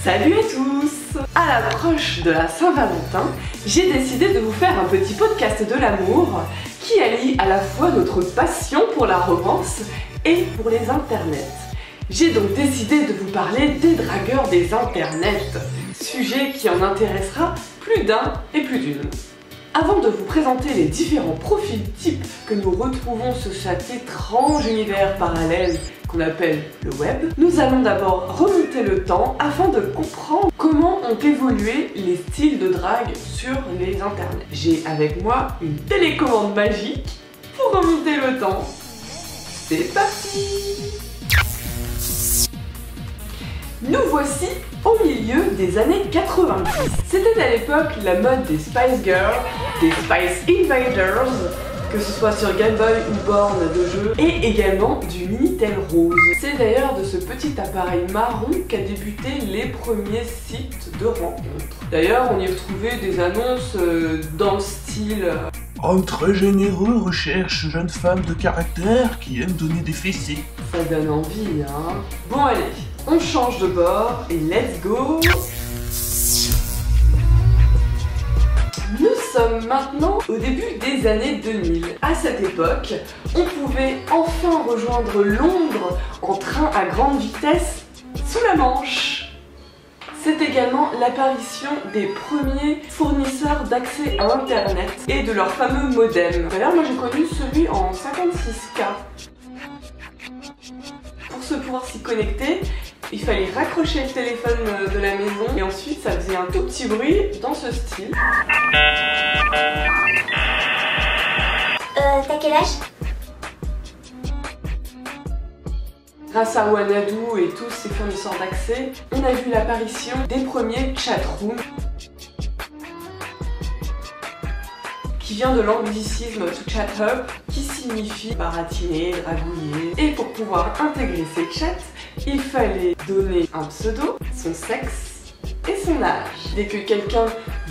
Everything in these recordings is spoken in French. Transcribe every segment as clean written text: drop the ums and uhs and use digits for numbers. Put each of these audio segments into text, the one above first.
Salut à tous! À l'approche de la Saint-Valentin, j'ai décidé de vous faire un petit podcast de l'amour qui allie à la fois notre passion pour la romance et pour les internets. J'ai donc décidé de vous parler des dragueurs des internets, sujet qui en intéressera plus d'un et plus d'une. Avant de vous présenter les différents profils types que nous retrouvons sur cet étrange univers parallèle qu'on appelle le web, nous allons d'abord remonter le temps afin de comprendre comment ont évolué les styles de drague sur les internets. J'ai avec moi une télécommande magique pour remonter le temps. C'est parti! Nous voici au milieu des années 90. C'était à l'époque la mode des Spice Girls, des Spice Invaders, que ce soit sur Game Boy ou borne de jeu, et également du Minitel Rose. C'est d'ailleurs de ce petit appareil marron qu'a débuté les premiers sites de rencontres. D'ailleurs, on y retrouvait des annonces dans le style homme très généreux recherche jeune femme de caractère qui aime donner des fessées. Ça donne envie, hein. Bon allez, on change de bord et let's go. Nous sommes maintenant au début des années 2000. À cette époque, on pouvait enfin rejoindre Londres en train à grande vitesse sous la Manche. C'est également l'apparition des premiers fournisseurs d'accès à Internet et de leur fameux modem. D'ailleurs, moi j'ai connu celui en 56K. Pour se pouvoir s'y connecter, il fallait raccrocher le téléphone de la maison et ensuite ça faisait un tout petit bruit dans ce style. T'as quel âge? Grâce à Wanadu et tous ces fournisseurs d'accès, on a vu l'apparition des premiers chatrooms, qui vient de l'anglicisme to chat up, qui signifie baratiner, dragouiller. Et pour pouvoir intégrer ces chats, il fallait donner un pseudo, son sexe et son âge. Dès que quelqu'un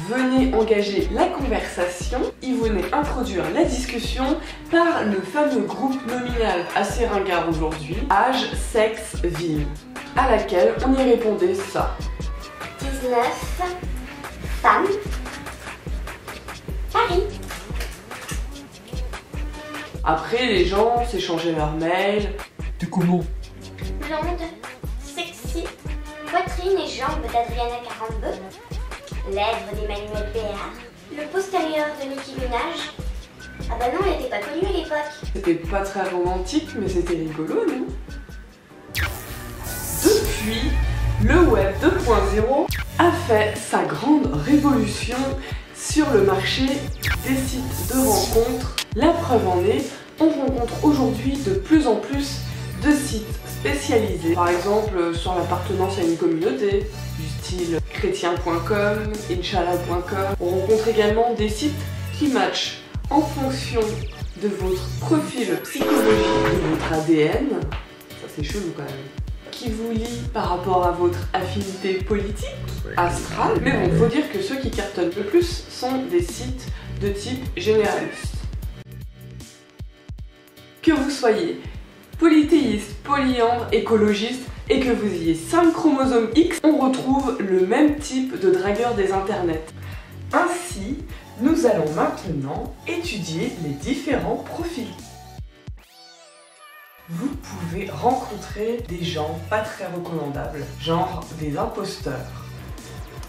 venait engager la conversation, il venait introduire la discussion par le fameux groupe nominal assez ringard aujourd'hui, âge, sexe, ville, à laquelle on y répondait ça. 19, femme, Paris. Après, les gens s'échangeaient leurs mails. T'es comment? Blonde, sexy, poitrine et jambes d'Adriana 42, lèvres d'Emmanuel Béard, le postérieur de Nicki Minaj. Ah bah non, elle était pas connue à l'époque. C'était pas très romantique, mais c'était rigolo, non? Depuis, le web 2.0 a fait sa grande révolution sur le marché des sites de rencontres. La preuve en est, on rencontre aujourd'hui de plus en plus de sites spécialisés, par exemple sur l'appartenance à une communauté, du style chrétien.com, inshallah.com. On rencontre également des sites qui matchent en fonction de votre profil psychologique, de votre ADN, ça c'est chelou quand même, qui vous lie par rapport à votre affinité politique, astrale. Mais bon, faut dire que ceux qui cartonnent le plus sont des sites de type généraliste. Que vous soyez polythéiste, polyandre, écologiste et que vous ayez 5 chromosomes X, on retrouve le même type de dragueur des internets. Ainsi, nous allons maintenant étudier les différents profils. Vous pouvez rencontrer des gens pas très recommandables, genre des imposteurs.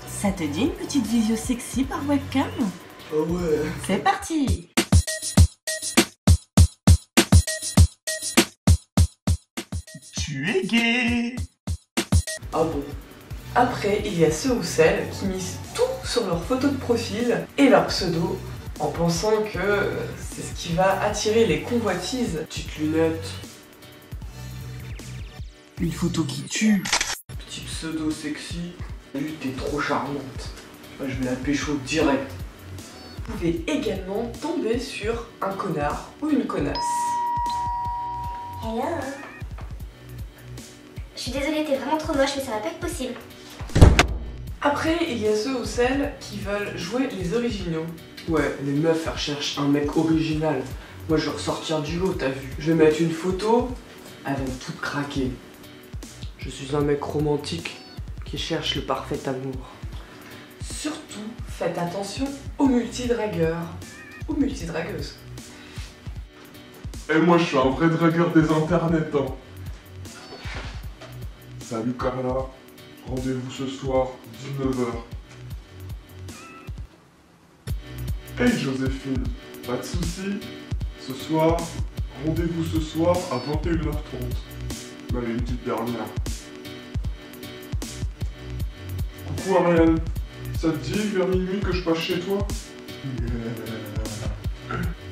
Ça te dit une petite visio sexy par webcam? Ah ouais. C'est parti! Tu es gay. Ah bon? Après, il y a ceux ou celles qui misent tout sur leur photo de profil et leur pseudo en pensant que c'est ce qui va attirer les convoitises. Petites lunettes, Une photo qui tue. petit pseudo sexy. Lui, t'es trop charmante. Moi, je vais la pécho direct. Vous pouvez également tomber sur un connard ou une connasse. Hello. Je suis désolée, t'es vraiment trop moche, mais ça va pas être possible. Après, il y a ceux ou celles qui veulent jouer les originaux. Ouais, les meufs, elles recherchent un mec original. Moi, je vais ressortir du lot, t'as vu. Je vais mettre une photo, elles vont toutes craquer. Je suis un mec romantique qui qui cherchent le parfait amour. Surtout, faites attention aux multidragueurs, ou multidragueuses. Et moi je suis un vrai dragueur des internets, hein. Salut Carla, rendez-vous ce soir, 19h. Hey Joséphine, pas de soucis, ce soir, rendez-vous ce soir à 21h30. Allez, une petite dernière. Coucou Ariel, ça te dit vers minuit que je passe chez toi?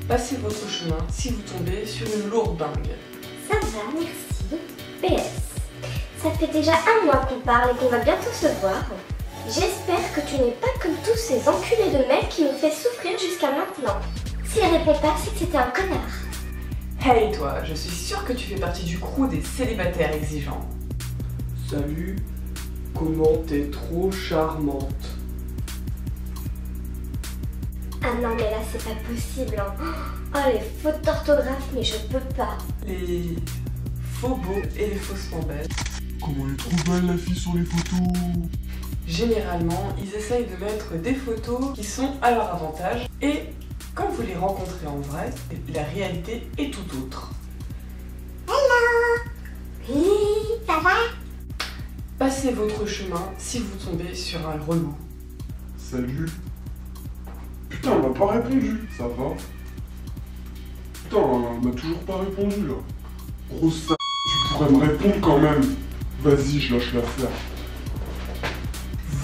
Passez votre chemin si vous tombez sur une lourde dingue. Ça va, merci. PS. Ça fait déjà 1 mois qu'on parle et qu'on va bientôt se voir. J'espère que tu n'es pas comme tous ces enculés de mecs qui nous fait souffrir jusqu'à maintenant. Si elle répond pas, c'est que c'était un connard. Hey toi, je suis sûre que tu fais partie du crew des célibataires exigeants. Salut, comment t'es trop charmante. Ah non mais là c'est pas possible hein. Oh les fautes d'orthographe mais je peux pas. Les faux beaux et les faussement belles. Comment elle est trop belle la fille sur les photos. Généralement, ils essayent de mettre des photos qui sont à leur avantage et quand vous les rencontrez en vrai, la réalité est tout autre. Oui, ça va? Passez votre chemin si vous tombez sur un relou. Salut. Putain, elle m'a pas répondu, ça va? Putain, elle m'a toujours pas répondu là. Grosse sa... tu pourrais me répondre quand même. Vas-y, je lâche l'affaire.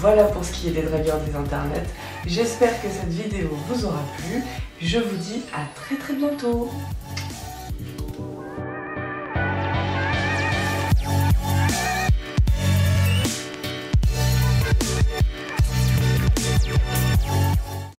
Voilà pour ce qui est des dragueurs des internets. J'espère que cette vidéo vous aura plu. Je vous dis à très bientôt.